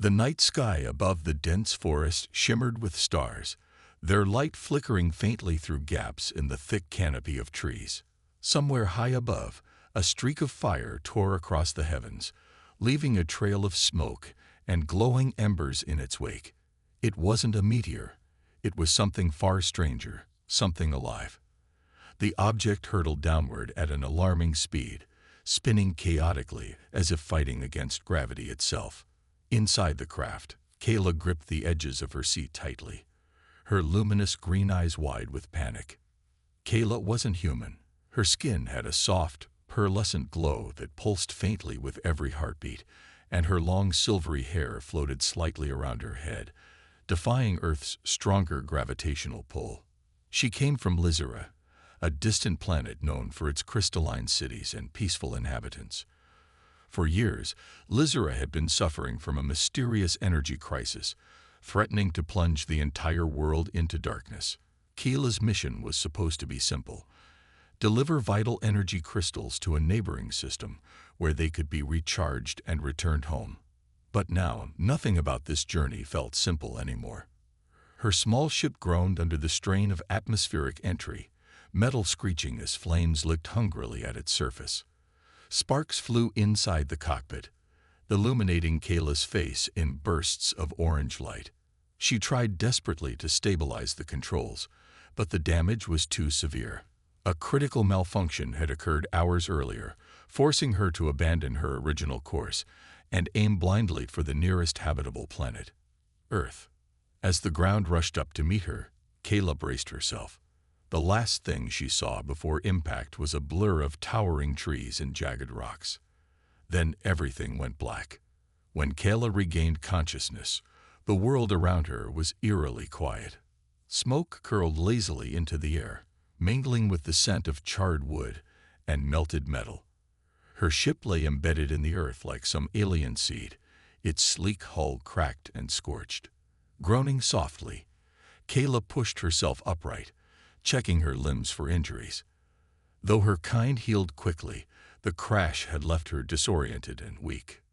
The night sky above the dense forest shimmered with stars, their light flickering faintly through gaps in the thick canopy of trees. Somewhere high above, a streak of fire tore across the heavens, leaving a trail of smoke and glowing embers in its wake. It wasn't a meteor. It was something far stranger, something alive. The object hurtled downward at an alarming speed, spinning chaotically as if fighting against gravity itself. Inside the craft, Kayla gripped the edges of her seat tightly, her luminous green eyes wide with panic. Kayla wasn't human. Her skin had a soft, pearlescent glow that pulsed faintly with every heartbeat, and her long silvery hair floated slightly around her head, defying Earth's stronger gravitational pull. She came from Lizera, a distant planet known for its crystalline cities and peaceful inhabitants. For years, Lizera had been suffering from a mysterious energy crisis, threatening to plunge the entire world into darkness. Kayla's mission was supposed to be simple: deliver vital energy crystals to a neighboring system where they could be recharged and returned home. But now, nothing about this journey felt simple anymore. Her small ship groaned under the strain of atmospheric entry, metal screeching as flames licked hungrily at its surface. Sparks flew inside the cockpit, illuminating Kayla's face in bursts of orange light. She tried desperately to stabilize the controls, but the damage was too severe. A critical malfunction had occurred hours earlier, forcing her to abandon her original course and aim blindly for the nearest habitable planet, Earth. As the ground rushed up to meet her, Kayla braced herself. The last thing she saw before impact was a blur of towering trees and jagged rocks. Then everything went black. When Kayla regained consciousness, the world around her was eerily quiet. Smoke curled lazily into the air, mingling with the scent of charred wood and melted metal. Her ship lay embedded in the earth like some alien seed, its sleek hull cracked and scorched. Groaning softly, Kayla pushed herself upright, checking her limbs for injuries. Though her kind healed quickly, the crash had left her disoriented and weak.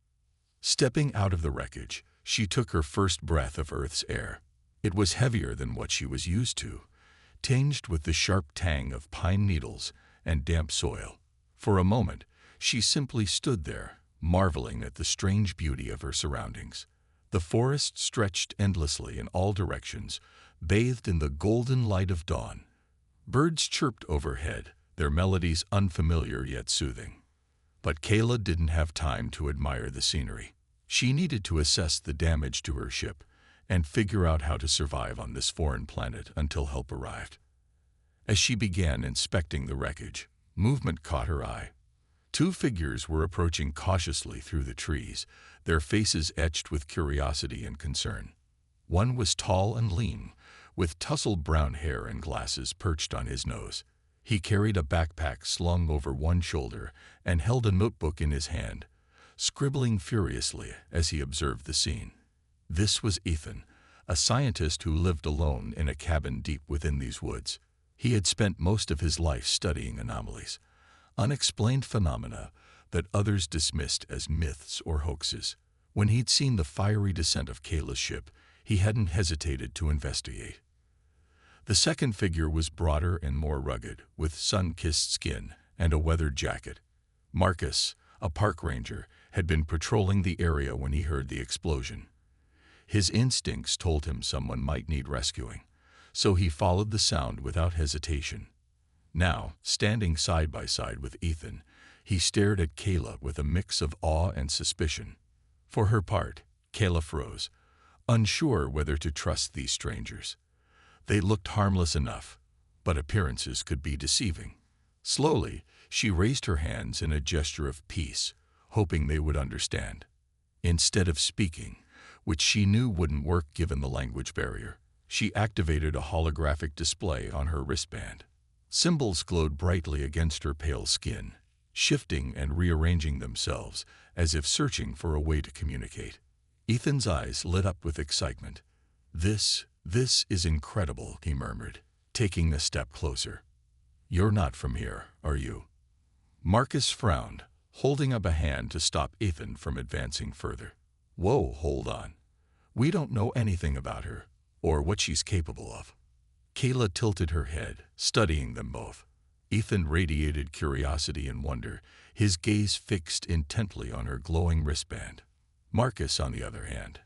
Stepping out of the wreckage, she took her first breath of Earth's air. It was heavier than what she was used to, tinged with the sharp tang of pine needles and damp soil. For a moment, she simply stood there, marveling at the strange beauty of her surroundings. The forest stretched endlessly in all directions, bathed in the golden light of dawn. Birds chirped overhead, their melodies unfamiliar yet soothing. But Kayla didn't have time to admire the scenery. She needed to assess the damage to her ship and figure out how to survive on this foreign planet until help arrived. As she began inspecting the wreckage, movement caught her eye. Two figures were approaching cautiously through the trees, their faces etched with curiosity and concern. One was tall and lean, with tousled brown hair and glasses perched on his nose. He carried a backpack slung over one shoulder and held a notebook in his hand, scribbling furiously as he observed the scene. This was Ethan, a scientist who lived alone in a cabin deep within these woods. He had spent most of his life studying anomalies, unexplained phenomena that others dismissed as myths or hoaxes. When he'd seen the fiery descent of Kayla's ship, he hadn't hesitated to investigate. The second figure was broader and more rugged, with sun-kissed skin and a weathered jacket. Marcus, a park ranger, had been patrolling the area when he heard the explosion. His instincts told him someone might need rescuing, so he followed the sound without hesitation. Now, standing side by side with Ethan, he stared at Kayla with a mix of awe and suspicion. For her part, Kayla froze, unsure whether to trust these strangers. They looked harmless enough, but appearances could be deceiving. Slowly, she raised her hands in a gesture of peace, hoping they would understand. Instead of speaking, which she knew wouldn't work given the language barrier, she activated a holographic display on her wristband. Symbols glowed brightly against her pale skin, shifting and rearranging themselves as if searching for a way to communicate. Ethan's eyes lit up with excitement. This is incredible," he murmured, taking a step closer. "You're not from here, are you?" Marcus frowned, holding up a hand to stop Ethan from advancing further. "Whoa, hold on. We don't know anything about her, or what she's capable of. Kayla tilted her head, studying them both. Ethan radiated curiosity and wonder, his gaze fixed intently on her glowing wristband. Marcus, on the other hand,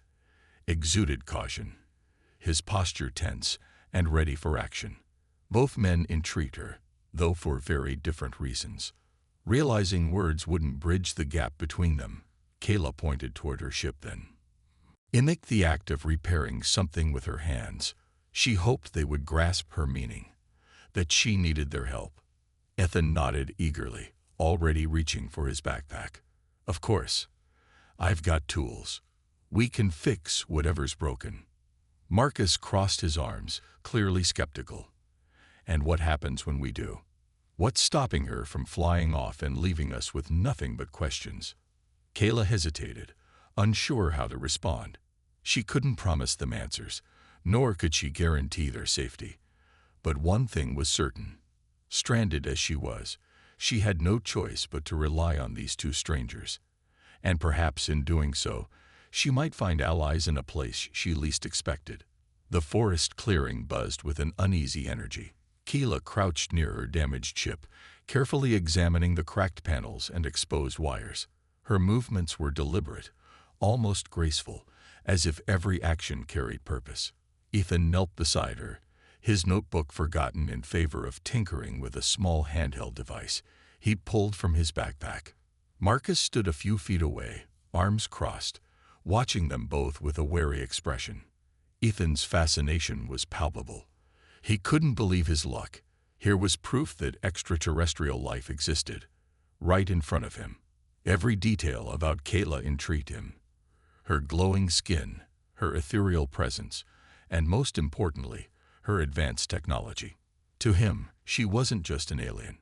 exuded caution, his posture tense and ready for action. Both men intrigued her, though for very different reasons. Realizing words wouldn't bridge the gap between them, Kayla pointed toward her ship then. In the act of repairing something with her hands, she hoped they would grasp her meaning, that she needed their help. Ethan nodded eagerly, already reaching for his backpack. Of course. I've got tools. We can fix whatever's broken. Marcus crossed his arms, clearly skeptical. And what happens when we do? What's stopping her from flying off and leaving us with nothing but questions? Kayla hesitated, unsure how to respond. She couldn't promise them answers, nor could she guarantee their safety. But one thing was certain. Stranded as she was, she had no choice but to rely on these two strangers. And perhaps in doing so, she might find allies in a place she least expected. The forest clearing buzzed with an uneasy energy. Kayla crouched near her damaged ship, carefully examining the cracked panels and exposed wires. Her movements were deliberate, almost graceful, as if every action carried purpose. Ethan knelt beside her, his notebook forgotten in favor of tinkering with a small handheld device he pulled from his backpack. Marcus stood a few feet away, arms crossed, watching them both with a wary expression. Ethan's fascination was palpable. He couldn't believe his luck. Here was proof that extraterrestrial life existed, right in front of him. Every detail about Kayla intrigued him. Her glowing skin, her ethereal presence, and most importantly, her advanced technology. To him, she wasn't just an alien.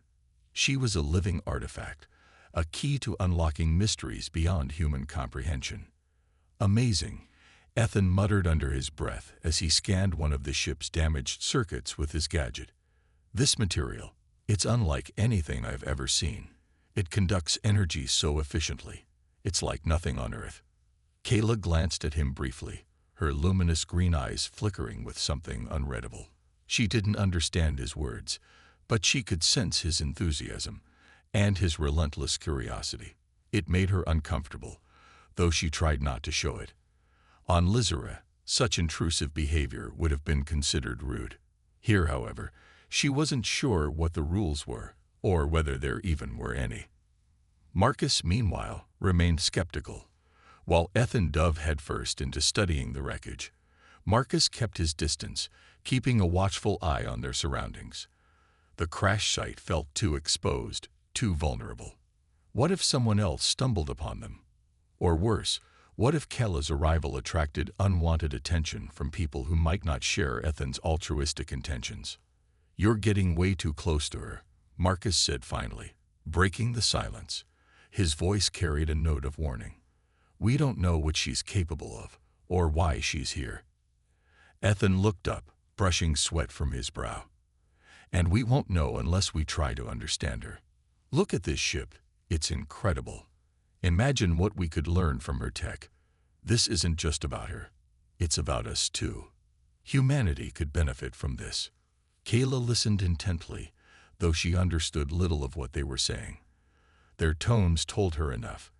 She was a living artifact, a key to unlocking mysteries beyond human comprehension. Amazing, Ethan muttered under his breath as he scanned one of the ship's damaged circuits with his gadget. This material, it's unlike anything I've ever seen. It conducts energy so efficiently. It's like nothing on Earth. Kayla glanced at him briefly, her luminous green eyes flickering with something unreadable. She didn't understand his words, but she could sense his enthusiasm and his relentless curiosity. It made her uncomfortable, though she tried not to show it. On Lizera, such intrusive behavior would have been considered rude. Here, however, she wasn't sure what the rules were, or whether there even were any. Marcus, meanwhile, remained skeptical. While Ethan dove headfirst into studying the wreckage, Marcus kept his distance, keeping a watchful eye on their surroundings. The crash site felt too exposed, too vulnerable. What if someone else stumbled upon them? Or worse, what if Kayla's arrival attracted unwanted attention from people who might not share Ethan's altruistic intentions? "You're getting way too close to her," Marcus said finally, breaking the silence. His voice carried a note of warning. "We don't know what she's capable of, or why she's here." Ethan looked up, brushing sweat from his brow. "And we won't know unless we try to understand her. Look at this ship. It's incredible. Imagine what we could learn from her tech. This isn't just about her. It's about us too. Humanity could benefit from this." Kayla listened intently, though she understood little of what they were saying. Their tones told her enough.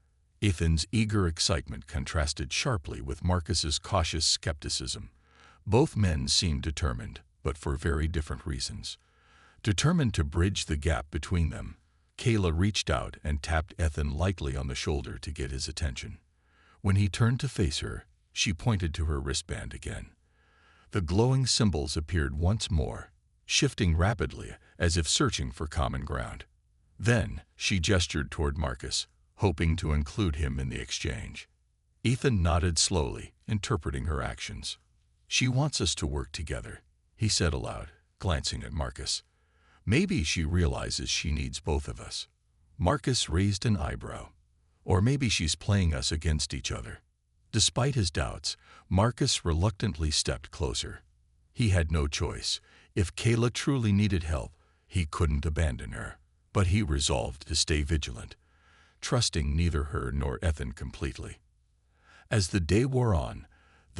Ethan's eager excitement contrasted sharply with Marcus's cautious skepticism. Both men seemed determined, but for very different reasons. Determined to bridge the gap between them, Kayla reached out and tapped Ethan lightly on the shoulder to get his attention. When he turned to face her, she pointed to her wristband again. The glowing symbols appeared once more, shifting rapidly as if searching for common ground. Then she gestured toward Marcus, hoping to include him in the exchange. Ethan nodded slowly, interpreting her actions. "She wants us to work together," he said aloud, glancing at Marcus. "Maybe she realizes she needs both of us." Marcus raised an eyebrow. "Or maybe she's playing us against each other." Despite his doubts, Marcus reluctantly stepped closer. He had no choice. If Kayla truly needed help, he couldn't abandon her. But he resolved to stay vigilant, trusting neither her nor Ethan completely. As the day wore on,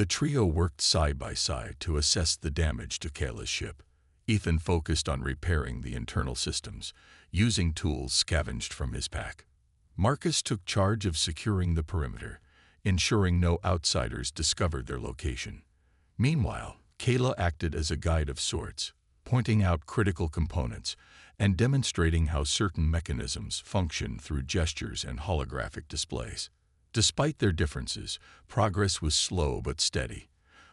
The trio worked side by side to assess the damage to Kayla's ship. Ethan focused on repairing the internal systems, using tools scavenged from his pack. Marcus took charge of securing the perimeter, ensuring no outsiders discovered their location. Meanwhile, Kayla acted as a guide of sorts, pointing out critical components and demonstrating how certain mechanisms function through gestures and holographic displays. Despite their differences, progress was slow but steady.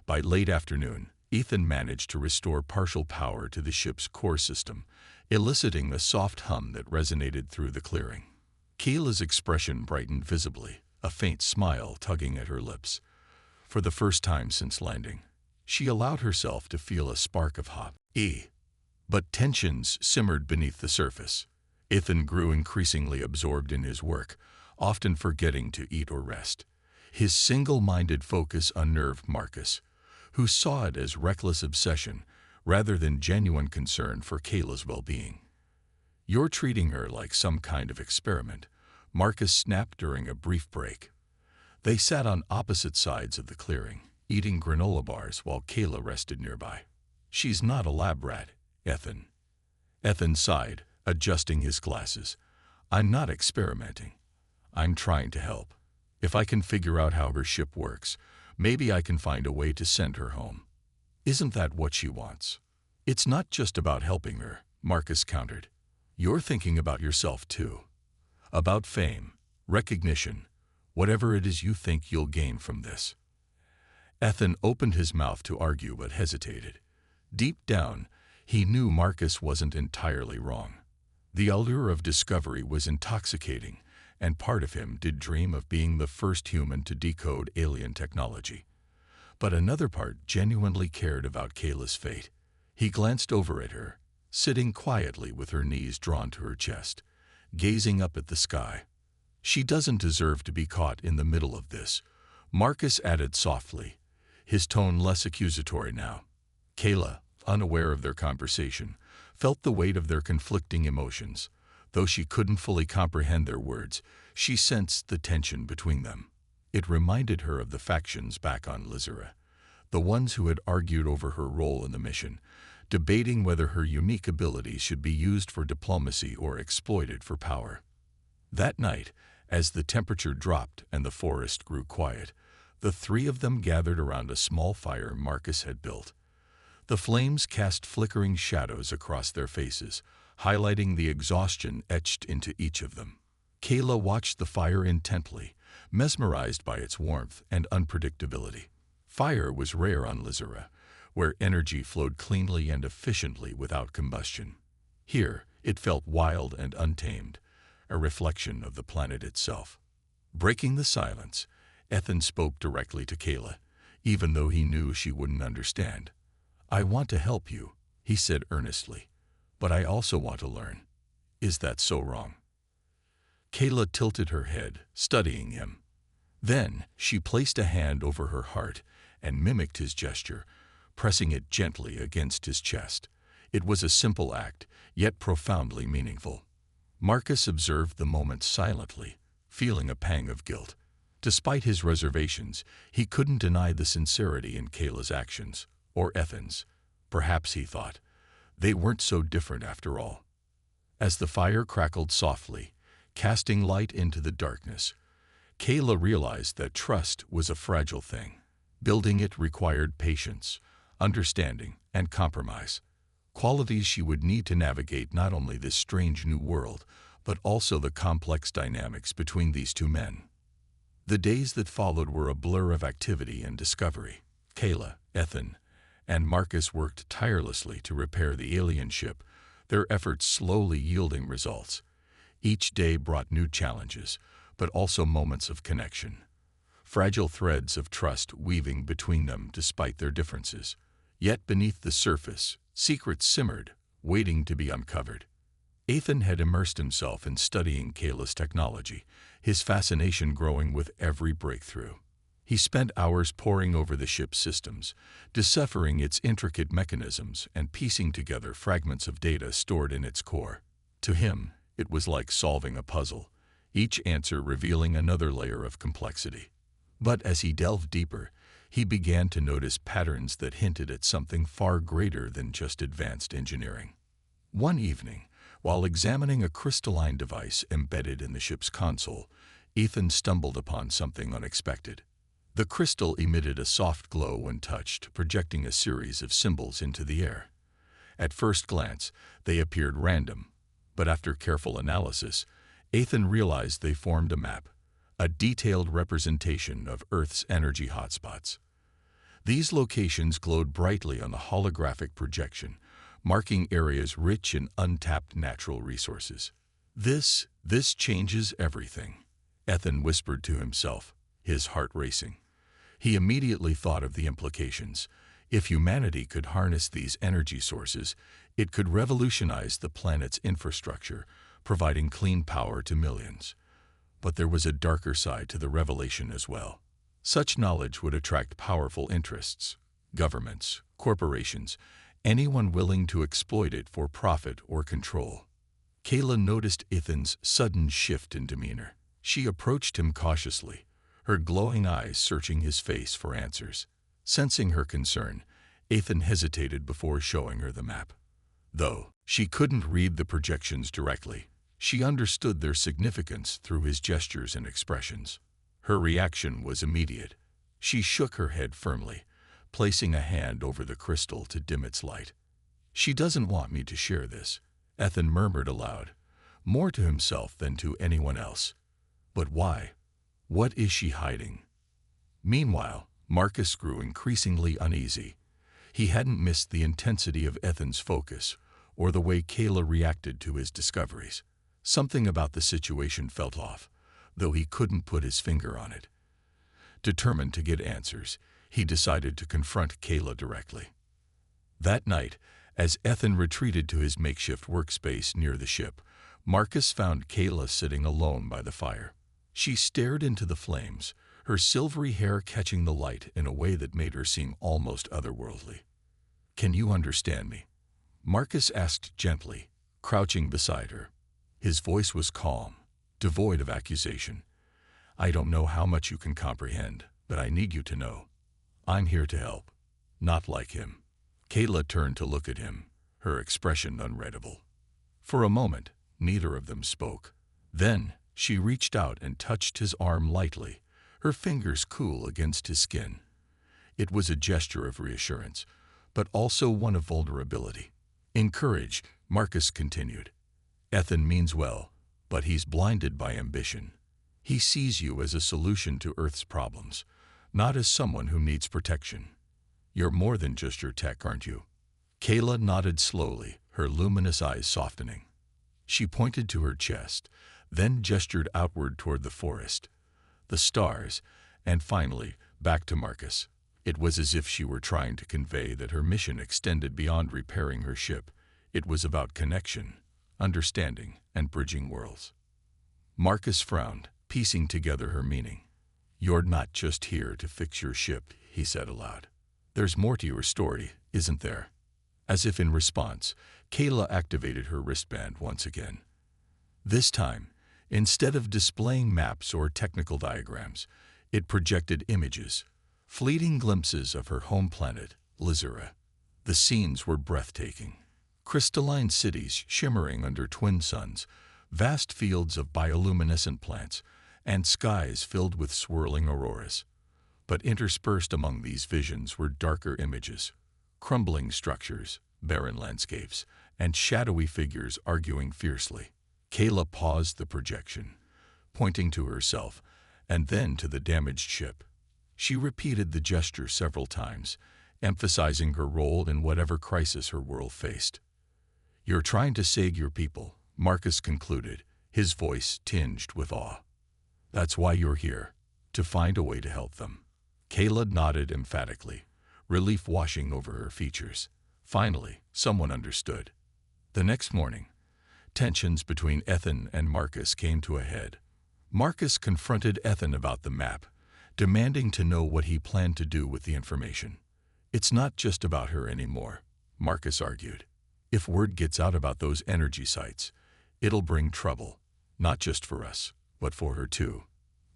By late afternoon, Ethan managed to restore partial power to the ship's core system, eliciting a soft hum that resonated through the clearing. Kayla's expression brightened visibly, a faint smile tugging at her lips. For the first time since landing, she allowed herself to feel a spark of hope. But tensions simmered beneath the surface. Ethan grew increasingly absorbed in his work, often forgetting to eat or rest. His single-minded focus unnerved Marcus, who saw it as reckless obsession rather than genuine concern for Kayla's well-being. "You're treating her like some kind of experiment," Marcus snapped during a brief break. They sat on opposite sides of the clearing, eating granola bars while Kayla rested nearby. "She's not a lab rat, Ethan." Ethan sighed, adjusting his glasses. "I'm not experimenting. I'm trying to help. If I can figure out how her ship works, maybe I can find a way to send her home." "Isn't that what she wants?" "It's not just about helping her," Marcus countered. "You're thinking about yourself too. About fame, recognition, whatever it is you think you'll gain from this." Ethan opened his mouth to argue but hesitated. Deep down, he knew Marcus wasn't entirely wrong. The allure of discovery was intoxicating, and part of him did dream of being the first human to decode alien technology. But another part genuinely cared about Kayla's fate. He glanced over at her, sitting quietly with her knees drawn to her chest, gazing up at the sky. "She doesn't deserve to be caught in the middle of this," Marcus added softly, his tone less accusatory now. Kayla, unaware of their conversation, felt the weight of their conflicting emotions. Though she couldn't fully comprehend their words, she sensed the tension between them. It reminded her of the factions back on Lizera, the ones who had argued over her role in the mission, debating whether her unique abilities should be used for diplomacy or exploited for power. That night, as the temperature dropped and the forest grew quiet, the three of them gathered around a small fire Marcus had built. The flames cast flickering shadows across their faces, highlighting the exhaustion etched into each of them. Kayla watched the fire intently, mesmerized by its warmth and unpredictability. Fire was rare on Lizera, where energy flowed cleanly and efficiently without combustion. Here, it felt wild and untamed, a reflection of the planet itself. Breaking the silence, Ethan spoke directly to Kayla, even though he knew she wouldn't understand. "I want to help you," he said earnestly, "but I also want to learn. Is that so wrong?" Kayla tilted her head, studying him. Then she placed a hand over her heart and mimicked his gesture, pressing it gently against his chest. It was a simple act, yet profoundly meaningful. Marcus observed the moment silently, feeling a pang of guilt. Despite his reservations, he couldn't deny the sincerity in Kayla's actions, or Ethan's. Perhaps, he thought, they weren't so different after all. As the fire crackled softly, casting light into the darkness, Kayla realized that trust was a fragile thing. Building it required patience, understanding, and compromise, qualities she would need to navigate not only this strange new world, but also the complex dynamics between these two men. The days that followed were a blur of activity and discovery. Kayla, Ethan, and Marcus worked tirelessly to repair the alien ship, their efforts slowly yielding results. Each day brought new challenges, but also moments of connection. Fragile threads of trust weaving between them despite their differences. Yet beneath the surface, secrets simmered, waiting to be uncovered. Ethan had immersed himself in studying Kayla's technology, his fascination growing with every breakthrough. He spent hours poring over the ship's systems, deciphering its intricate mechanisms and piecing together fragments of data stored in its core. To him, it was like solving a puzzle, each answer revealing another layer of complexity. But as he delved deeper, he began to notice patterns that hinted at something far greater than just advanced engineering. One evening, while examining a crystalline device embedded in the ship's console, Ethan stumbled upon something unexpected. The crystal emitted a soft glow when touched, projecting a series of symbols into the air. At first glance, they appeared random, but after careful analysis, Ethan realized they formed a map, a detailed representation of Earth's energy hotspots. These locations glowed brightly on the holographic projection, marking areas rich in untapped natural resources. This changes everything," Ethan whispered to himself, his heart racing. He immediately thought of the implications. If humanity could harness these energy sources, it could revolutionize the planet's infrastructure, providing clean power to millions. But there was a darker side to the revelation as well. Such knowledge would attract powerful interests, governments, corporations, anyone willing to exploit it for profit or control. Kayla noticed Ethan's sudden shift in demeanor. She approached him cautiously, her glowing eyes searching his face for answers. Sensing her concern, Ethan hesitated before showing her the map. Though she couldn't read the projections directly, she understood their significance through his gestures and expressions. Her reaction was immediate. She shook her head firmly, placing a hand over the crystal to dim its light. "She doesn't want me to share this," Ethan murmured aloud, more to himself than to anyone else. "But why? What is she hiding?" Meanwhile, Marcus grew increasingly uneasy. He hadn't missed the intensity of Ethan's focus or the way Kayla reacted to his discoveries. Something about the situation felt off, though he couldn't put his finger on it. Determined to get answers, he decided to confront Kayla directly. That night, as Ethan retreated to his makeshift workspace near the ship, Marcus found Kayla sitting alone by the fire. She stared into the flames, her silvery hair catching the light in a way that made her seem almost otherworldly. "Can you understand me?" Marcus asked gently, crouching beside her. His voice was calm, devoid of accusation. "I don't know how much you can comprehend, but I need you to know. I'm here to help, not like him." Kayla turned to look at him, her expression unreadable. For a moment, neither of them spoke. Then, she reached out and touched his arm lightly, her fingers cool against his skin. It was a gesture of reassurance, but also one of vulnerability. Encouraged, Marcus continued. "Ethan means well, but he's blinded by ambition. He sees you as a solution to Earth's problems, not as someone who needs protection. You're more than just your tech, aren't you?" Kayla nodded slowly, her luminous eyes softening. She pointed to her chest, then gestured outward toward the forest, the stars, and finally back to Marcus. It was as if she were trying to convey that her mission extended beyond repairing her ship. It was about connection, understanding, and bridging worlds. Marcus frowned, piecing together her meaning. "You're not just here to fix your ship," he said aloud. "There's more to your story, isn't there?" As if in response, Kayla activated her wristband once again. This time, instead of displaying maps or technical diagrams, it projected images, fleeting glimpses of her home planet, Lizura. The scenes were breathtaking. Crystalline cities shimmering under twin suns, vast fields of bioluminescent plants, and skies filled with swirling auroras. But interspersed among these visions were darker images, crumbling structures, barren landscapes, and shadowy figures arguing fiercely. Kayla paused the projection, pointing to herself, and then to the damaged ship. She repeated the gesture several times, emphasizing her role in whatever crisis her world faced. "You're trying to save your people," Marcus concluded, his voice tinged with awe. "That's why you're here, to find a way to help them." Kayla nodded emphatically, relief washing over her features. Finally, someone understood. The next morning, tensions between Ethan and Marcus came to a head. Marcus confronted Ethan about the map, demanding to know what he planned to do with the information. "It's not just about her anymore," Marcus argued. "If word gets out about those energy sites, it'll bring trouble, not just for us, but for her too.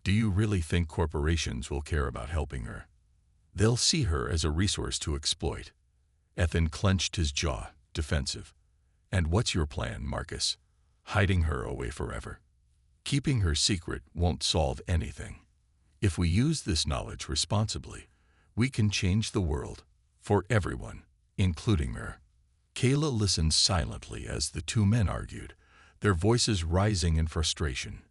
Do you really think corporations will care about helping her?" They'll see her as a resource to exploit. Ethan clenched his jaw, defensive. And what's your plan, Marcus? Hiding her away forever. Keeping her secret won't solve anything. If we use this knowledge responsibly, we can change the world for everyone, including her. Kayla listened silently as the two men argued, their voices rising in frustration.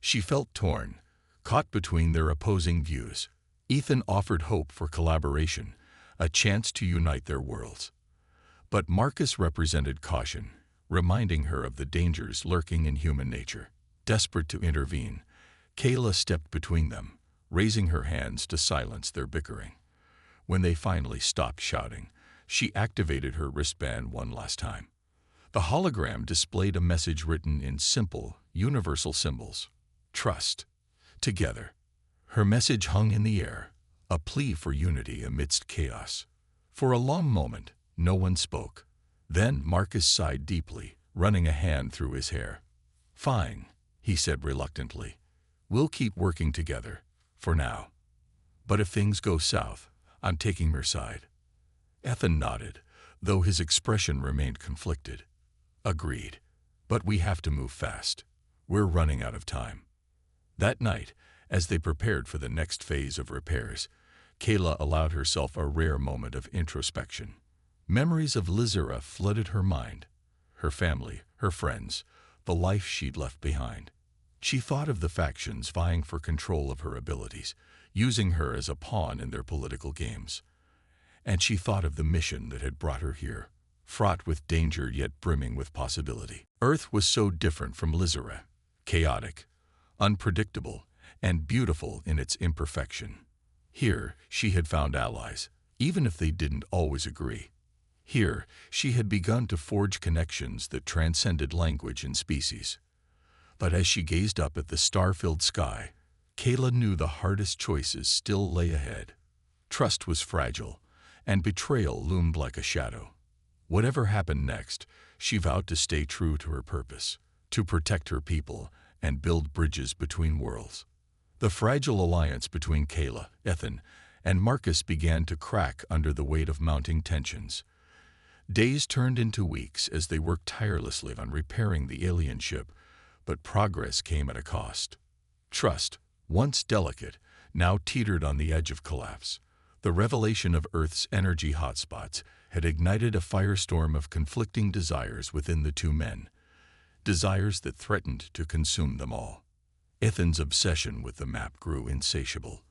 She felt torn, caught between their opposing views. Ethan offered hope for collaboration, a chance to unite their worlds. But Marcus represented caution, reminding her of the dangers lurking in human nature. Desperate to intervene, Kayla stepped between them, raising her hands to silence their bickering. When they finally stopped shouting, she activated her wristband one last time. The hologram displayed a message written in simple, universal symbols. Trust. Together. Her message hung in the air, a plea for unity amidst chaos. For a long moment, no one spoke. Then Marcus sighed deeply, running a hand through his hair. Fine, he said reluctantly. We'll keep working together, for now. But if things go south, I'm taking her side. Ethan nodded, though his expression remained conflicted. Agreed. But we have to move fast. We're running out of time. That night, as they prepared for the next phase of repairs, Kayla allowed herself a rare moment of introspection. Memories of Lizera flooded her mind. Her family, her friends, the life she'd left behind. She thought of the factions vying for control of her abilities, using her as a pawn in their political games. And she thought of the mission that had brought her here, fraught with danger yet brimming with possibility. Earth was so different from Lizera, chaotic, unpredictable, and beautiful in its imperfection. Here, she had found allies, even if they didn't always agree. Here, she had begun to forge connections that transcended language and species. But as she gazed up at the star-filled sky, Kayla knew the hardest choices still lay ahead. Trust was fragile, and betrayal loomed like a shadow. Whatever happened next, she vowed to stay true to her purpose, to protect her people and build bridges between worlds. The fragile alliance between Kayla, Ethan, and Marcus began to crack under the weight of mounting tensions. Days turned into weeks as they worked tirelessly on repairing the alien ship, but progress came at a cost. Trust, once delicate, now teetered on the edge of collapse. The revelation of Earth's energy hotspots had ignited a firestorm of conflicting desires within the two men, desires that threatened to consume them all. Ethan's obsession with the map grew insatiable.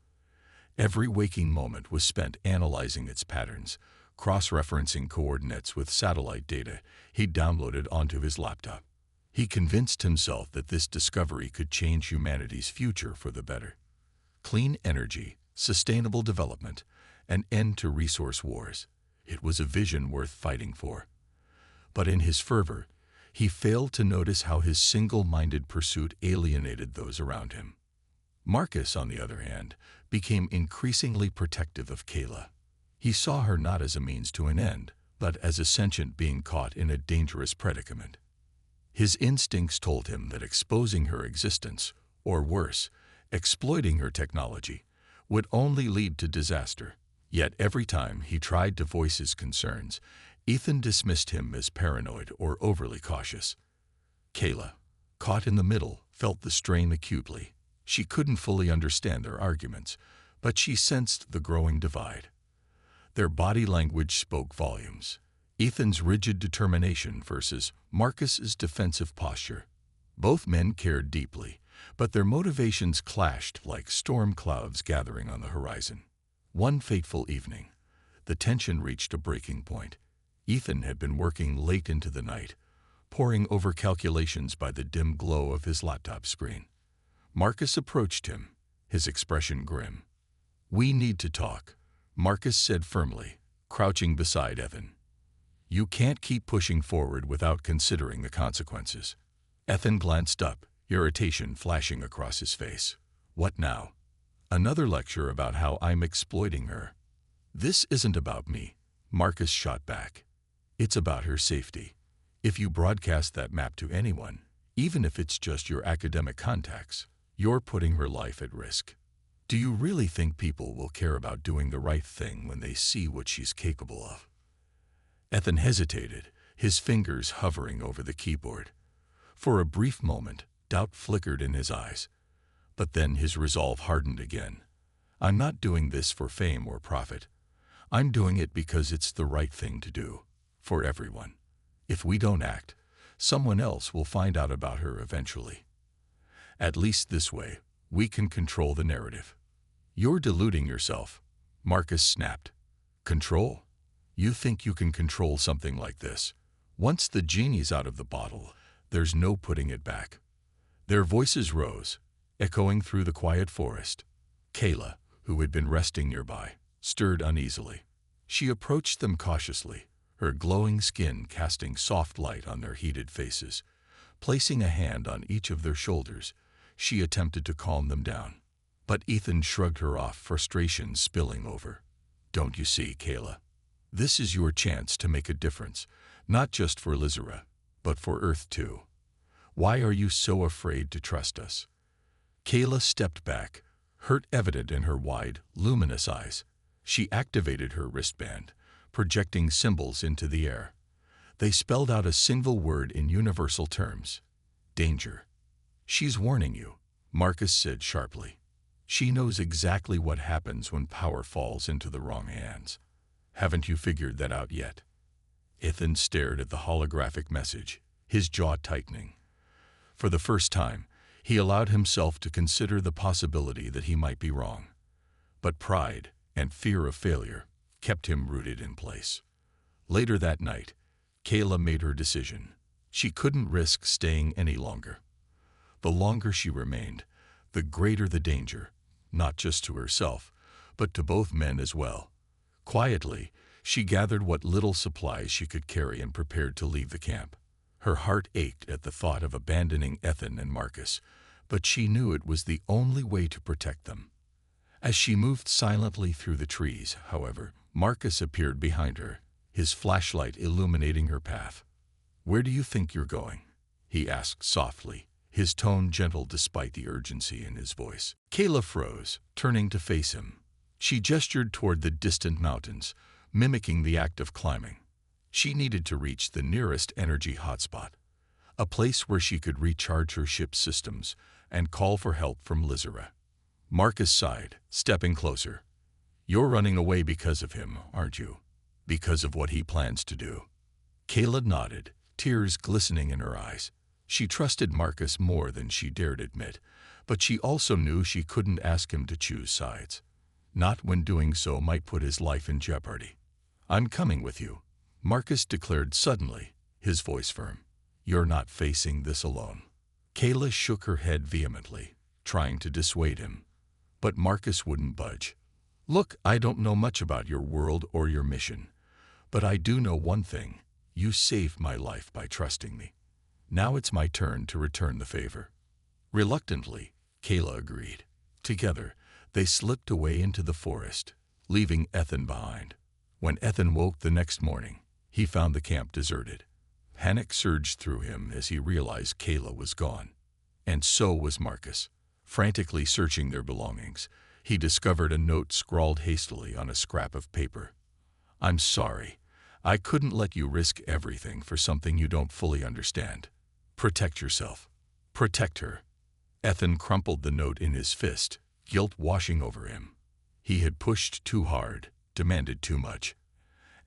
Every waking moment was spent analyzing its patterns, cross-referencing coordinates with satellite data he'd downloaded onto his laptop. He convinced himself that this discovery could change humanity's future for the better. Clean energy, sustainable development, an end to resource wars. It was a vision worth fighting for. But in his fervor, he failed to notice how his single-minded pursuit alienated those around him. Marcus, on the other hand, became increasingly protective of Kayla. He saw her not as a means to an end, but as a sentient being caught in a dangerous predicament. His instincts told him that exposing her existence, or worse, exploiting her technology, would only lead to disaster. Yet every time he tried to voice his concerns, Ethan dismissed him as paranoid or overly cautious. Kayla, caught in the middle, felt the strain acutely. She couldn't fully understand their arguments, but she sensed the growing divide. Their body language spoke volumes. Ethan's rigid determination versus Marcus's defensive posture. Both men cared deeply, but their motivations clashed like storm clouds gathering on the horizon. One fateful evening, the tension reached a breaking point. Ethan had been working late into the night, poring over calculations by the dim glow of his laptop screen. Marcus approached him, his expression grim. "We need to talk," Marcus said firmly, crouching beside Ethan. "You can't keep pushing forward without considering the consequences." Ethan glanced up, irritation flashing across his face. "What now? Another lecture about how I'm exploiting her?" "This isn't about me," Marcus shot back. "It's about her safety. If you broadcast that map to anyone, even if it's just your academic contacts, you're putting her life at risk." Do you really think people will care about doing the right thing when they see what she's capable of? Ethan hesitated, his fingers hovering over the keyboard. For a brief moment, doubt flickered in his eyes, but then his resolve hardened again. I'm not doing this for fame or profit. I'm doing it because it's the right thing to do, for everyone. If we don't act, someone else will find out about her eventually. At least this way, we can control the narrative. You're deluding yourself, Marcus snapped. Control? You think you can control something like this? Once the genie's out of the bottle, there's no putting it back. Their voices rose, echoing through the quiet forest. Kayla, who had been resting nearby, stirred uneasily. She approached them cautiously, her glowing skin casting soft light on their heated faces. Placing a hand on each of their shoulders, she attempted to calm them down. But Ethan shrugged her off, frustration spilling over. Don't you see, Kayla? This is your chance to make a difference, not just for Lizera, but for Earth too. Why are you so afraid to trust us? Kayla stepped back, hurt evident in her wide, luminous eyes. She activated her wristband, projecting symbols into the air. They spelled out a single word in universal terms. Danger. She's warning you, Marcus said sharply. She knows exactly what happens when power falls into the wrong hands. Haven't you figured that out yet? Ethan stared at the holographic message, his jaw tightening. For the first time, he allowed himself to consider the possibility that he might be wrong. But pride and fear of failure kept him rooted in place. Later that night, Kayla made her decision. She couldn't risk staying any longer. The longer she remained, the greater the danger, not just to herself, but to both men as well. Quietly, she gathered what little supplies she could carry and prepared to leave the camp. Her heart ached at the thought of abandoning Ethan and Marcus, but she knew it was the only way to protect them. As she moved silently through the trees, however, Marcus appeared behind her, his flashlight illuminating her path. Where do you think you're going? He asked softly, his tone gentle despite the urgency in his voice. Kayla froze, turning to face him. She gestured toward the distant mountains, mimicking the act of climbing. She needed to reach the nearest energy hotspot, a place where she could recharge her ship's systems and call for help from Lizera. Marcus sighed, stepping closer. You're running away because of him, aren't you? Because of what he plans to do. Kayla nodded, tears glistening in her eyes. She trusted Marcus more than she dared admit, but she also knew she couldn't ask him to choose sides. Not when doing so might put his life in jeopardy. I'm coming with you, Marcus declared suddenly, his voice firm. You're not facing this alone. Kayla shook her head vehemently, trying to dissuade him. But Marcus wouldn't budge. Look, I don't know much about your world or your mission, but I do know one thing. You saved my life by trusting me. Now it's my turn to return the favor. Reluctantly, Kayla agreed. Together, they slipped away into the forest, leaving Ethan behind. When Ethan woke the next morning, he found the camp deserted. Panic surged through him as he realized Kayla was gone. And so was Marcus. Frantically searching their belongings, he discovered a note scrawled hastily on a scrap of paper. I'm sorry. I couldn't let you risk everything for something you don't fully understand. Protect yourself. Protect her. Ethan crumpled the note in his fist, guilt washing over him. He had pushed too hard, demanded too much.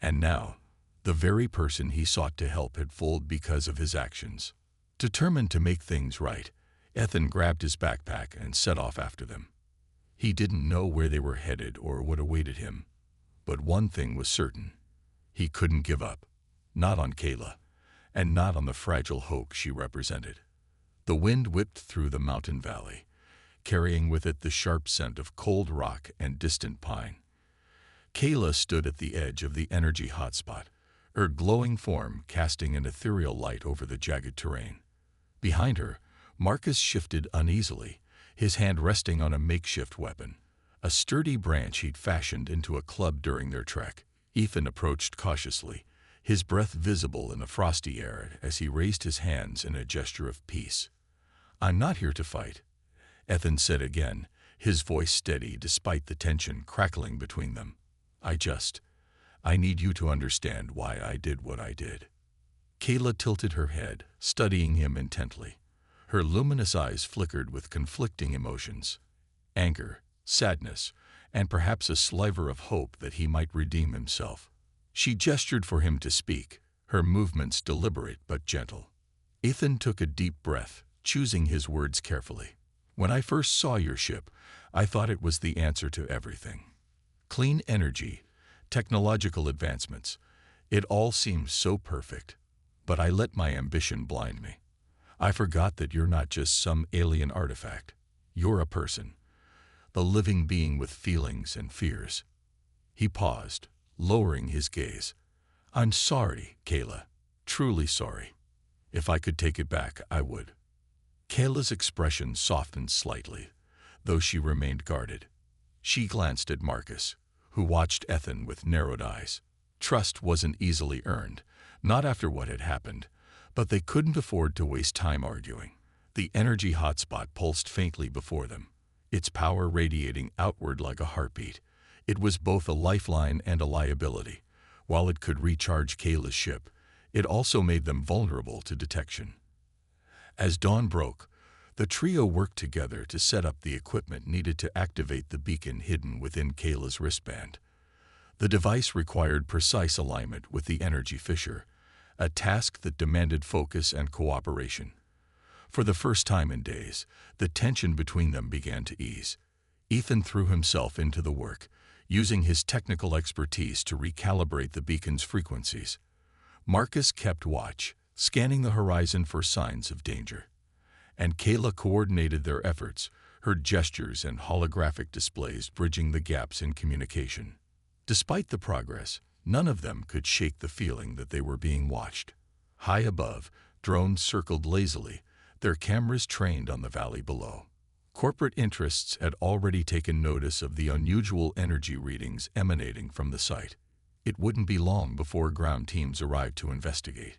And now, the very person he sought to help had folded because of his actions. Determined to make things right, Ethan grabbed his backpack and set off after them. He didn't know where they were headed or what awaited him. But one thing was certain. He couldn't give up. Not on Kayla, and not on the fragile hope she represented. The wind whipped through the mountain valley, carrying with it the sharp scent of cold rock and distant pine. Kayla stood at the edge of the energy hotspot, her glowing form casting an ethereal light over the jagged terrain. Behind her, Marcus shifted uneasily, his hand resting on a makeshift weapon, a sturdy branch he'd fashioned into a club during their trek. Ethan approached cautiously, his breath visible in the frosty air as he raised his hands in a gesture of peace. I'm not here to fight, Ethan said again, his voice steady despite the tension crackling between them. I need you to understand why I did what I did." Kayla tilted her head, studying him intently. Her luminous eyes flickered with conflicting emotions: anger, sadness, and perhaps a sliver of hope that he might redeem himself. She gestured for him to speak, her movements deliberate but gentle. Ethan took a deep breath, choosing his words carefully. "When I first saw your ship, I thought it was the answer to everything. Clean energy, technological advancements, it all seemed so perfect. But I let my ambition blind me. I forgot that you're not just some alien artifact. You're a person, the living being with feelings and fears." He paused, lowering his gaze. "I'm sorry, Kayla. Truly sorry. If I could take it back, I would." Kayla's expression softened slightly, though she remained guarded. She glanced at Marcus, who watched Ethan with narrowed eyes. Trust wasn't easily earned, not after what had happened, but they couldn't afford to waste time arguing. The energy hotspot pulsed faintly before them, its power radiating outward like a heartbeat. It was both a lifeline and a liability. While it could recharge Kayla's ship, it also made them vulnerable to detection. As dawn broke, the trio worked together to set up the equipment needed to activate the beacon hidden within Kayla's wristband. The device required precise alignment with the energy fissure, a task that demanded focus and cooperation. For the first time in days, the tension between them began to ease. Ethan threw himself into the work, using his technical expertise to recalibrate the beacon's frequencies. Marcus kept watch, scanning the horizon for signs of danger. And Kayla coordinated their efforts, her gestures and holographic displays bridging the gaps in communication. Despite the progress, none of them could shake the feeling that they were being watched. High above, drones circled lazily, their cameras trained on the valley below. Corporate interests had already taken notice of the unusual energy readings emanating from the site. It wouldn't be long before ground teams arrived to investigate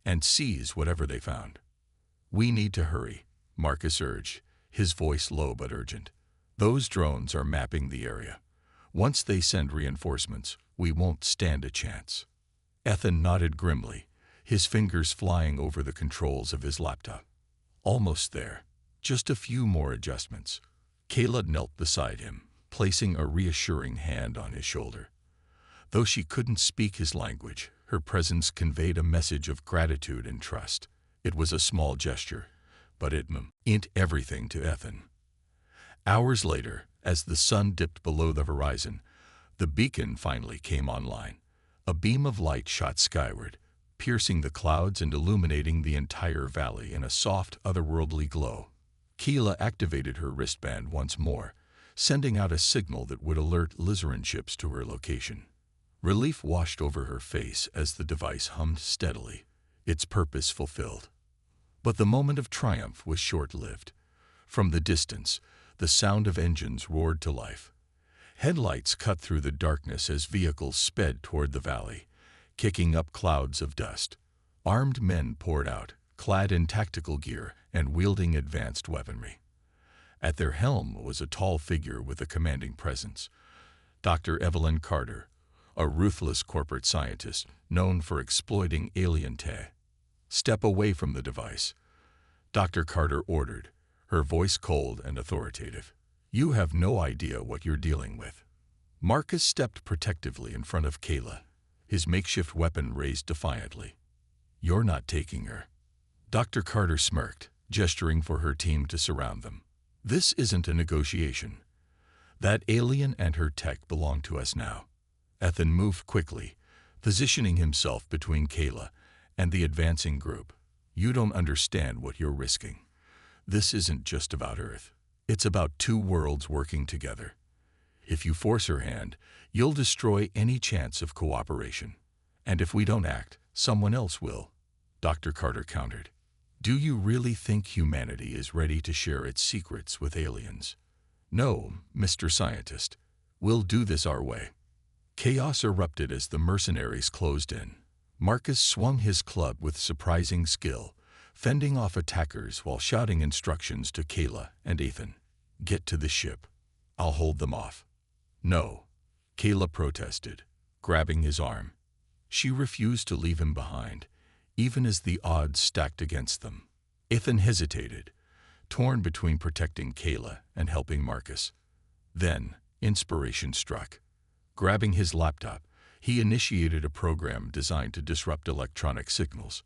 and seize whatever they found. "We need to hurry," Marcus urged, his voice low but urgent. "Those drones are mapping the area. Once they send reinforcements, we won't stand a chance." Ethan nodded grimly, his fingers flying over the controls of his laptop. Almost there. Just a few more adjustments. Kayla knelt beside him, placing a reassuring hand on his shoulder. Though she couldn't speak his language, her presence conveyed a message of gratitude and trust. It was a small gesture, but it meant everything to Ethan. Hours later, as the sun dipped below the horizon, the beacon finally came online. A beam of light shot skyward, piercing the clouds and illuminating the entire valley in a soft, otherworldly glow. Kayla activated her wristband once more, sending out a signal that would alert Lizaran ships to her location. Relief washed over her face as the device hummed steadily, its purpose fulfilled. But the moment of triumph was short-lived. From the distance, the sound of engines roared to life. Headlights cut through the darkness as vehicles sped toward the valley, kicking up clouds of dust. Armed men poured out, clad in tactical gear and wielding advanced weaponry. At their helm was a tall figure with a commanding presence, Dr. Evelyn Carter, a ruthless corporate scientist known for exploiting alien tech. "Step away from the device," Dr. Carter ordered, her voice cold and authoritative. "You have no idea what you're dealing with." Marcus stepped protectively in front of Kayla, his makeshift weapon raised defiantly. "You're not taking her." Dr. Carter smirked, gesturing for her team to surround them. "This isn't a negotiation. That alien and her tech belong to us now." Ethan moved quickly, positioning himself between Kayla and the advancing group. "You don't understand what you're risking. This isn't just about Earth. It's about two worlds working together. If you force her hand, you'll destroy any chance of cooperation. And if we don't act, someone else will," Dr. Carter countered. "Do you really think humanity is ready to share its secrets with aliens?" "No, Mr. Scientist. We'll do this our way." Chaos erupted as the mercenaries closed in. Marcus swung his club with surprising skill, fending off attackers while shouting instructions to Kayla and Ethan. "Get to the ship. I'll hold them off." "No," Kayla protested, grabbing his arm. She refused to leave him behind, even as the odds stacked against them. Ethan hesitated, torn between protecting Kayla and helping Marcus. Then, inspiration struck. Grabbing his laptop, he initiated a program designed to disrupt electronic signals.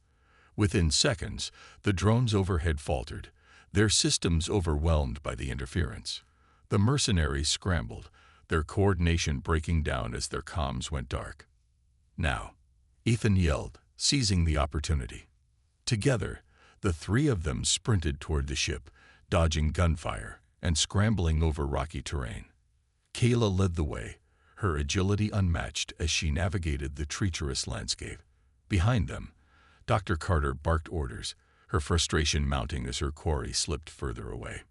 Within seconds, the drones overhead faltered, their systems overwhelmed by the interference. The mercenaries scrambled, their coordination breaking down as their comms went dark. "Now," Ethan yelled, seizing the opportunity. Together, the three of them sprinted toward the ship, dodging gunfire and scrambling over rocky terrain. Kayla led the way, her agility unmatched as she navigated the treacherous landscape. Behind them, Dr. Carter barked orders, her frustration mounting as her quarry slipped further away.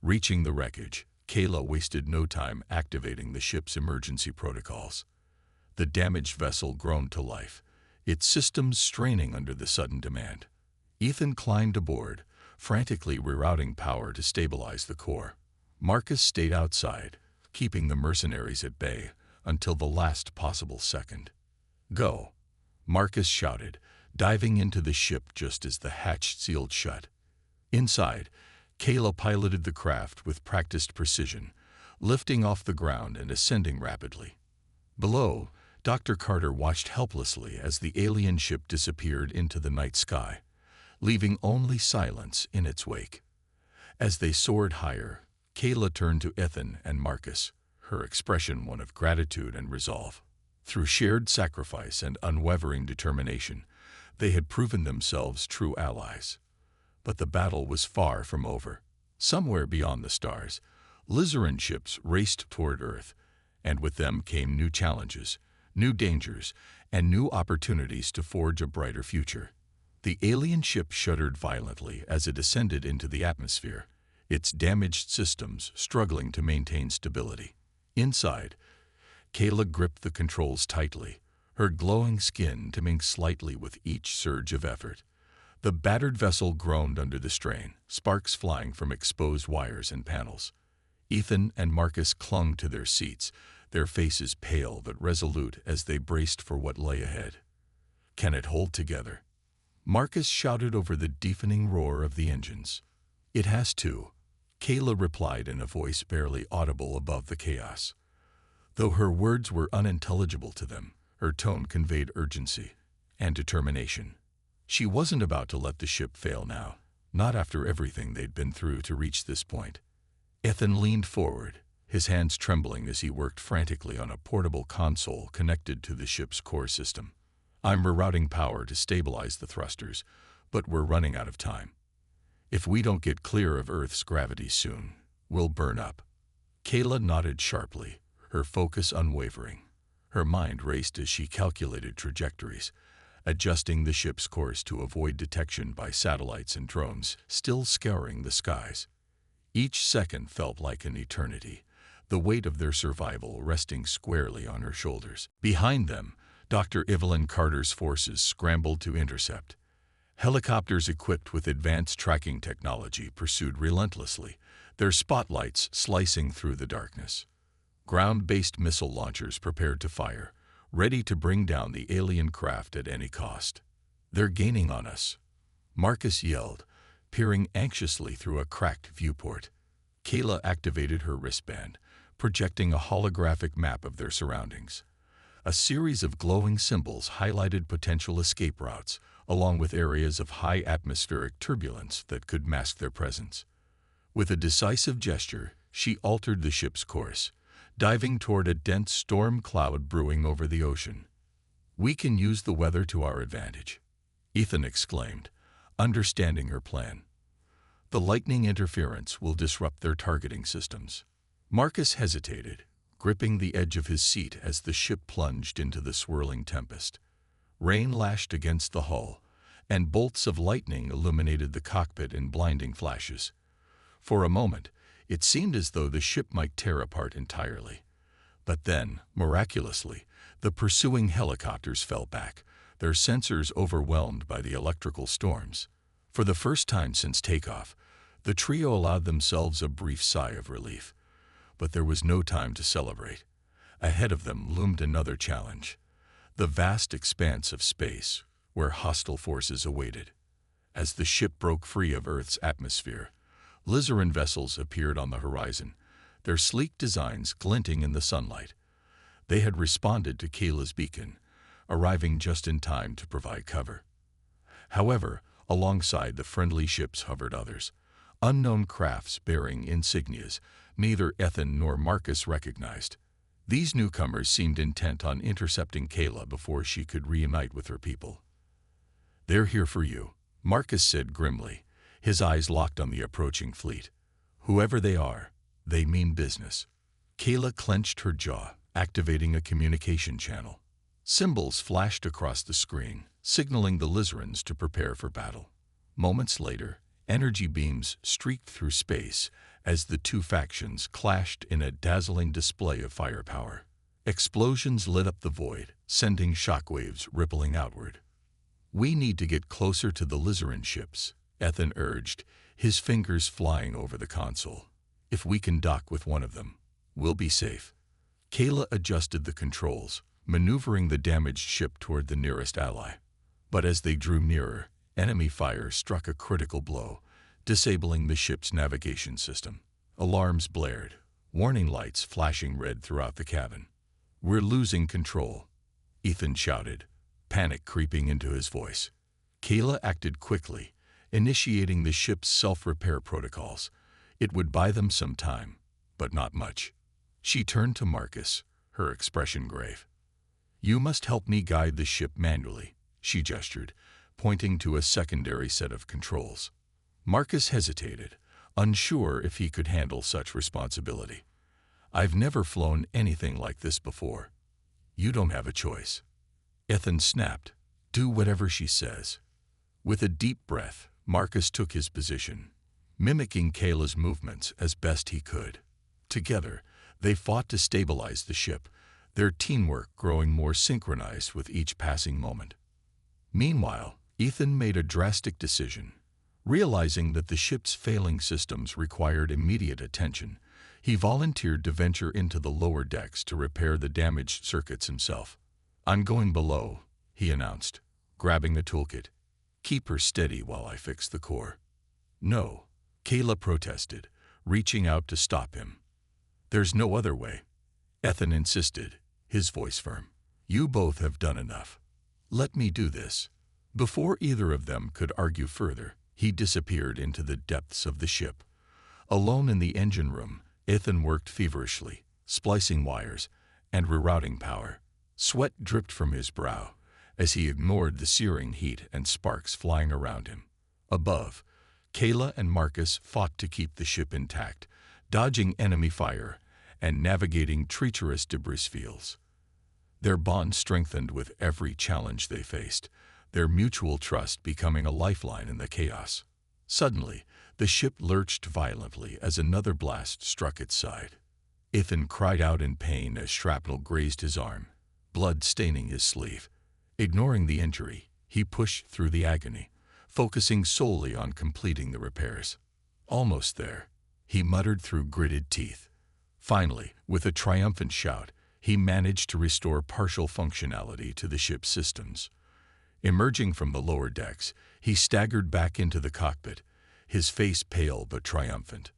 Reaching the wreckage, Kayla wasted no time activating the ship's emergency protocols. The damaged vessel groaned to life, its systems straining under the sudden demand. Ethan climbed aboard, frantically rerouting power to stabilize the core. Marcus stayed outside, keeping the mercenaries at bay until the last possible second. "Go," Marcus shouted, diving into the ship just as the hatch sealed shut. Inside, Kayla piloted the craft with practiced precision, lifting off the ground and ascending rapidly. Below, Dr. Carter watched helplessly as the alien ship disappeared into the night sky, leaving only silence in its wake. As they soared higher, Kayla turned to Ethan and Marcus, her expression one of gratitude and resolve. Through shared sacrifice and unwavering determination, they had proven themselves true allies. But the battle was far from over. Somewhere beyond the stars, Lizaran ships raced toward Earth, and with them came new challenges, new dangers, and new opportunities to forge a brighter future. The alien ship shuddered violently as it ascended into the atmosphere, its damaged systems struggling to maintain stability. Inside, Kayla gripped the controls tightly, her glowing skin dimming slightly with each surge of effort. The battered vessel groaned under the strain, sparks flying from exposed wires and panels. Ethan and Marcus clung to their seats, their faces pale but resolute as they braced for what lay ahead. "Can it hold together?" Marcus shouted over the deafening roar of the engines. "It has to," Kayla replied in a voice barely audible above the chaos. Though her words were unintelligible to them, her tone conveyed urgency and determination. She wasn't about to let the ship fail now, not after everything they'd been through to reach this point. Ethan leaned forward, his hands trembling as he worked frantically on a portable console connected to the ship's core system. "I'm rerouting power to stabilize the thrusters, but we're running out of time. If we don't get clear of Earth's gravity soon, we'll burn up." Kayla nodded sharply, her focus unwavering. Her mind raced as she calculated trajectories, adjusting the ship's course to avoid detection by satellites and drones still scouring the skies. Each second felt like an eternity, the weight of their survival resting squarely on her shoulders. Behind them, Dr. Evelyn Carter's forces scrambled to intercept. Helicopters equipped with advanced tracking technology pursued relentlessly, their spotlights slicing through the darkness. Ground-based missile launchers prepared to fire, ready to bring down the alien craft at any cost. "They're gaining on us," Marcus yelled, peering anxiously through a cracked viewport. Kayla activated her wristband, projecting a holographic map of their surroundings. A series of glowing symbols highlighted potential escape routes, along with areas of high atmospheric turbulence that could mask their presence. With a decisive gesture, she altered the ship's course, diving toward a dense storm cloud brewing over the ocean. "We can use the weather to our advantage," Ethan exclaimed, understanding her plan. "The lightning interference will disrupt their targeting systems." Marcus hesitated, gripping the edge of his seat as the ship plunged into the swirling tempest. Rain lashed against the hull, and bolts of lightning illuminated the cockpit in blinding flashes. For a moment, it seemed as though the ship might tear apart entirely. But then, miraculously, the pursuing helicopters fell back, their sensors overwhelmed by the electrical storms. For the first time since takeoff, the trio allowed themselves a brief sigh of relief. But there was no time to celebrate. Ahead of them loomed another challenge, the vast expanse of space where hostile forces awaited. As the ship broke free of Earth's atmosphere, Lizaran vessels appeared on the horizon, their sleek designs glinting in the sunlight. They had responded to Kayla's beacon, arriving just in time to provide cover. However, alongside the friendly ships hovered others, unknown crafts bearing insignias neither Ethan nor Marcus recognized. These newcomers seemed intent on intercepting Kayla before she could reunite with her people. "They're here for you," Marcus said grimly, his eyes locked on the approaching fleet. "Whoever they are, they mean business." Kayla clenched her jaw, activating a communication channel. Symbols flashed across the screen, signaling the Lizarans to prepare for battle. Moments later, energy beams streaked through space as the two factions clashed in a dazzling display of firepower. Explosions lit up the void, sending shockwaves rippling outward. "We need to get closer to the Lizaran ships," Ethan urged, his fingers flying over the console. "If we can dock with one of them, we'll be safe." Kayla adjusted the controls, maneuvering the damaged ship toward the nearest ally. But as they drew nearer, enemy fire struck a critical blow, disabling the ship's navigation system. Alarms blared, warning lights flashing red throughout the cabin. "We're losing control," Ethan shouted, panic creeping into his voice. Kayla acted quickly, initiating the ship's self-repair protocols. It would buy them some time, but not much. She turned to Marcus, her expression grave. "You must help me guide the ship manually," she gestured, pointing to a secondary set of controls. Marcus hesitated, unsure if he could handle such responsibility. "I've never flown anything like this before." "You don't have a choice," Ethan snapped. "Do whatever she says." With a deep breath, Marcus took his position, mimicking Kayla's movements as best he could. Together, they fought to stabilize the ship, their teamwork growing more synchronized with each passing moment. Meanwhile, Ethan made a drastic decision. Realizing that the ship's failing systems required immediate attention, he volunteered to venture into the lower decks to repair the damaged circuits himself. "I'm going below," he announced, grabbing the toolkit. "Keep her steady while I fix the core." "No," Kayla protested, reaching out to stop him. "There's no other way," Ethan insisted, his voice firm. "You both have done enough. Let me do this." Before either of them could argue further, he disappeared into the depths of the ship. Alone in the engine room, Ethan worked feverishly, splicing wires and rerouting power. Sweat dripped from his brow as he ignored the searing heat and sparks flying around him. Above, Kayla and Marcus fought to keep the ship intact, dodging enemy fire and navigating treacherous debris fields. Their bond strengthened with every challenge they faced, their mutual trust becoming a lifeline in the chaos. Suddenly, the ship lurched violently as another blast struck its side. Ethan cried out in pain as shrapnel grazed his arm, blood staining his sleeve. Ignoring the injury, he pushed through the agony, focusing solely on completing the repairs. "Almost there," he muttered through gritted teeth. Finally, with a triumphant shout, he managed to restore partial functionality to the ship's systems. Emerging from the lower decks, he staggered back into the cockpit, his face pale but triumphant.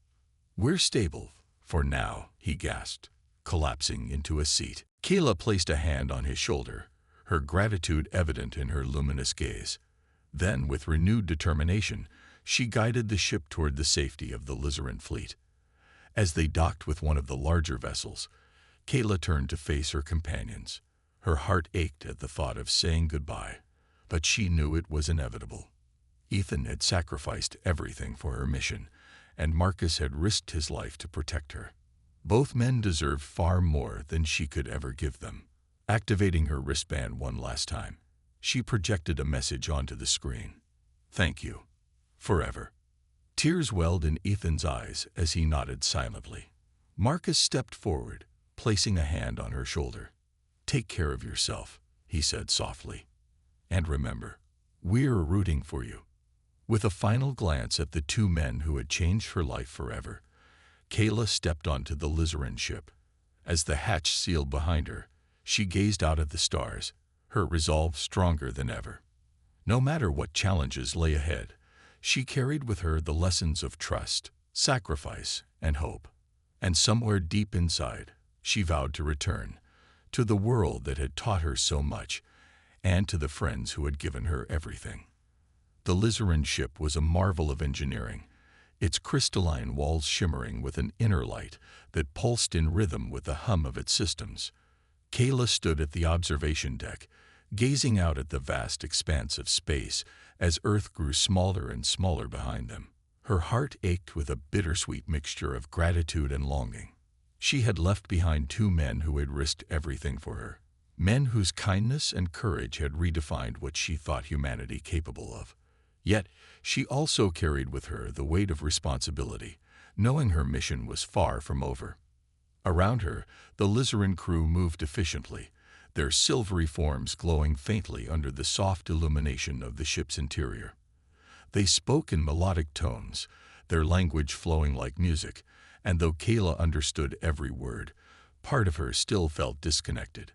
"We're stable, for now," he gasped, collapsing into a seat. Kayla placed a hand on his shoulder, her gratitude evident in her luminous gaze. Then, with renewed determination, she guided the ship toward the safety of the Lizaran fleet. As they docked with one of the larger vessels, Kayla turned to face her companions. Her heart ached at the thought of saying goodbye, but she knew it was inevitable. Ethan had sacrificed everything for her mission, and Marcus had risked his life to protect her. Both men deserved far more than she could ever give them. Activating her wristband one last time, she projected a message onto the screen. "Thank you. Forever." Tears welled in Ethan's eyes as he nodded silently. Marcus stepped forward, placing a hand on her shoulder. "Take care of yourself," he said softly. "And remember, we're rooting for you." With a final glance at the two men who had changed her life forever, Kayla stepped onto the Lizarin ship. As the hatch sealed behind her, she gazed out at the stars, her resolve stronger than ever. No matter what challenges lay ahead, she carried with her the lessons of trust, sacrifice, and hope. And somewhere deep inside, she vowed to return to the world that had taught her so much, and to the friends who had given her everything. The Lizarin ship was a marvel of engineering, its crystalline walls shimmering with an inner light that pulsed in rhythm with the hum of its systems. Kayla stood at the observation deck, gazing out at the vast expanse of space as Earth grew smaller and smaller behind them. Her heart ached with a bittersweet mixture of gratitude and longing. She had left behind two men who had risked everything for her, men whose kindness and courage had redefined what she thought humanity capable of. Yet, she also carried with her the weight of responsibility, knowing her mission was far from over. Around her, the Lizarin crew moved efficiently, their silvery forms glowing faintly under the soft illumination of the ship's interior. They spoke in melodic tones, their language flowing like music, and though Kayla understood every word, part of her still felt disconnected.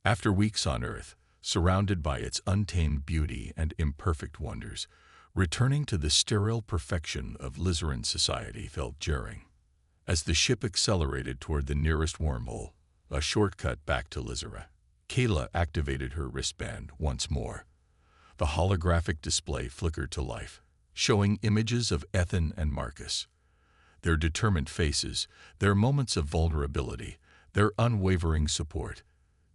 After weeks on Earth, surrounded by its untamed beauty and imperfect wonders, returning to the sterile perfection of Lizarin society felt jarring. As the ship accelerated toward the nearest wormhole, a shortcut back to Lizara, Kayla activated her wristband once more. The holographic display flickered to life, showing images of Ethan and Marcus. Their determined faces, their moments of vulnerability, their unwavering support.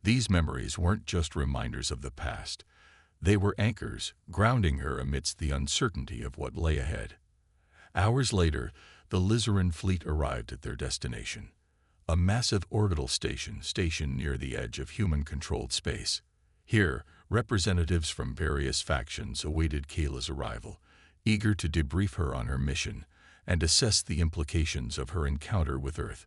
These memories weren't just reminders of the past. They were anchors, grounding her amidst the uncertainty of what lay ahead. Hours later, the Lizarin fleet arrived at their destination, a massive orbital station stationed near the edge of human-controlled space. Here, representatives from various factions awaited Kayla's arrival, eager to debrief her on her mission and assess the implications of her encounter with Earth.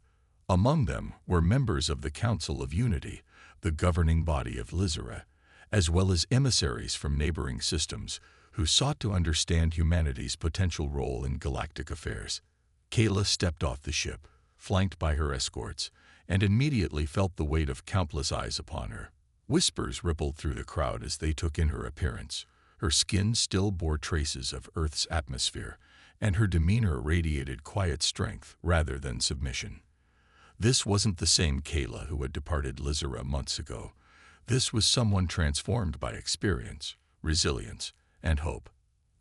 Among them were members of the Council of Unity, the governing body of Lizara, as well as emissaries from neighboring systems who sought to understand humanity's potential role in galactic affairs. Kayla stepped off the ship, flanked by her escorts, and immediately felt the weight of countless eyes upon her. Whispers rippled through the crowd as they took in her appearance. Her skin still bore traces of Earth's atmosphere, and her demeanor radiated quiet strength rather than submission. This wasn't the same Kayla who had departed Lizara months ago. This was someone transformed by experience, resilience, and hope.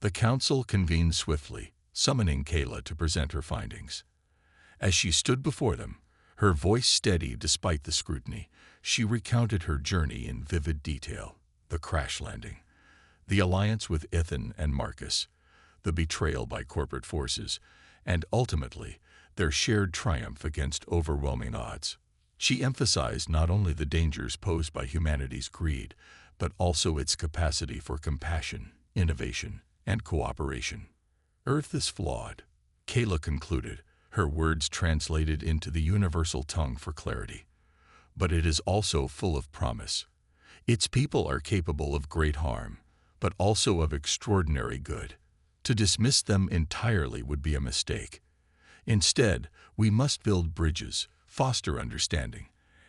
The council convened swiftly, summoning Kayla to present her findings. As she stood before them, her voice steady despite the scrutiny, she recounted her journey in vivid detail: the crash landing, the alliance with Ethan and Marcus, the betrayal by corporate forces, and ultimately, their shared triumph against overwhelming odds. She emphasized not only the dangers posed by humanity's greed, but also its capacity for compassion, innovation, and cooperation. Earth is flawed, Kayla concluded, her words translated into the universal tongue for clarity. But it is also full of promise. Its people are capable of great harm, but also of extraordinary good. To dismiss them entirely would be a mistake. Instead, we must build bridges, foster understanding,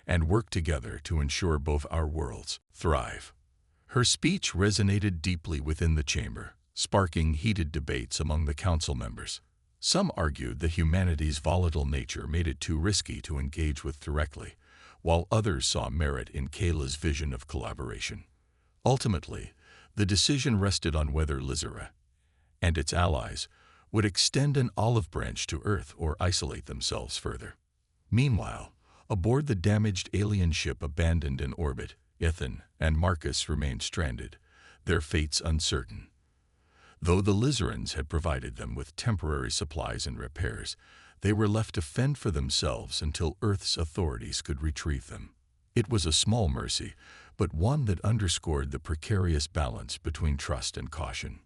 and work together to ensure both our worlds thrive. Her speech resonated deeply within the chamber, sparking heated debates among the council members. Some argued that humanity's volatile nature made it too risky to engage with directly, while others saw merit in Kayla's vision of collaboration. Ultimately, the decision rested on whether Lizara and its allies would extend an olive branch to Earth or isolate themselves further. Meanwhile, aboard the damaged alien ship abandoned in orbit, Ethan and Marcus remained stranded, their fates uncertain. Though the Lizarans had provided them with temporary supplies and repairs, they were left to fend for themselves until Earth's authorities could retrieve them. It was a small mercy, but one that underscored the precarious balance between trust and caution.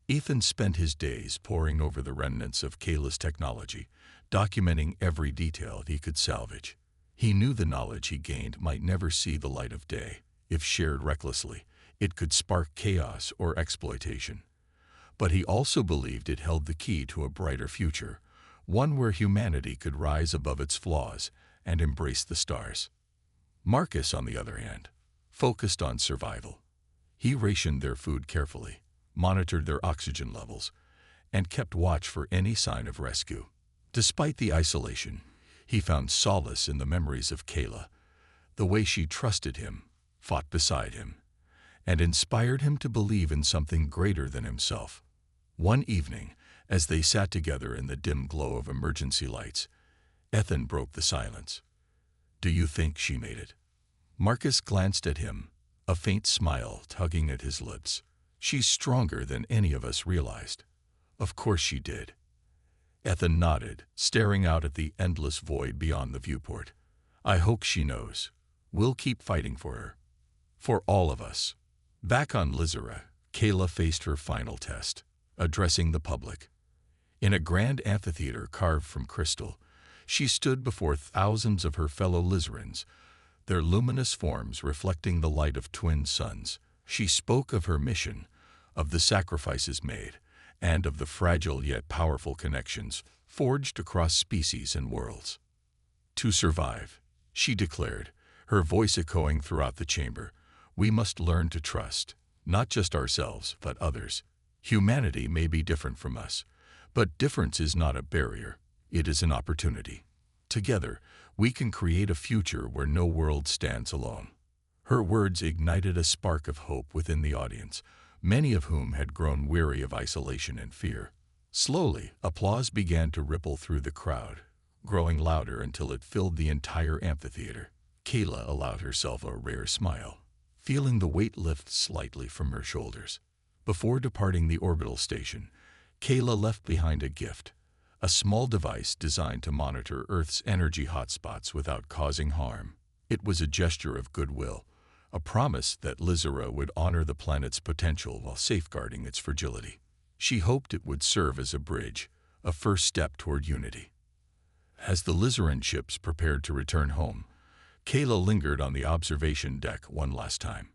Ethan spent his days poring over the remnants of Kayla's technology, documenting every detail he could salvage. He knew the knowledge he gained might never see the light of day. If shared recklessly, it could spark chaos or exploitation. But he also believed it held the key to a brighter future, one where humanity could rise above its flaws and embrace the stars. Marcus, on the other hand, focused on survival. He rationed their food carefully, monitored their oxygen levels, and kept watch for any sign of rescue. Despite the isolation, he found solace in the memories of Kayla, the way she trusted him, fought beside him, and inspired him to believe in something greater than himself. One evening, as they sat together in the dim glow of emergency lights, Ethan broke the silence. "Do you think she made it?" Marcus glanced at him, a faint smile tugging at his lips. "She's stronger than any of us realized." "Of course she did." Ethan nodded, staring out at the endless void beyond the viewport. "I hope she knows. We'll keep fighting for her. For all of us." Back on Lizera, Kayla faced her final test, addressing the public. In a grand amphitheater carved from crystal, she stood before thousands of her fellow Lizerans, their luminous forms reflecting the light of twin suns. She spoke of her mission, of the sacrifices made, and of the fragile yet powerful connections forged across species and worlds. "To survive," she declared, her voice echoing throughout the chamber, "we must learn to trust, not just ourselves, but others. Humanity may be different from us, but difference is not a barrier, it is an opportunity. Together, we can create a future where no world stands alone." Her words ignited a spark of hope within the audience, many of whom had grown weary of isolation and fear. Slowly, applause began to ripple through the crowd, growing louder until it filled the entire amphitheater. Kayla allowed herself a rare smile, feeling the weight lift slightly from her shoulders. Before departing the orbital station, Kayla left behind a gift, a small device designed to monitor Earth's energy hotspots without causing harm. It was a gesture of goodwill, a promise that Lizera would honor the planet's potential while safeguarding its fragility. She hoped it would serve as a bridge, a first step toward unity. As the Lizeran ships prepared to return home, Kayla lingered on the observation deck one last time.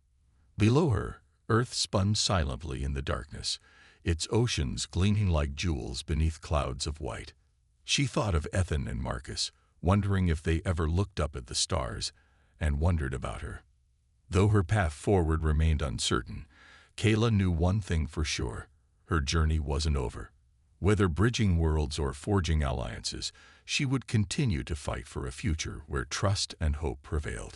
Below her, Earth spun silently in the darkness, its oceans gleaming like jewels beneath clouds of white. She thought of Ethan and Marcus, wondering if they ever looked up at the stars, and wondered about her. Though her path forward remained uncertain, Kayla knew one thing for sure: her journey wasn't over. Whether bridging worlds or forging alliances, she would continue to fight for a future where trust and hope prevailed.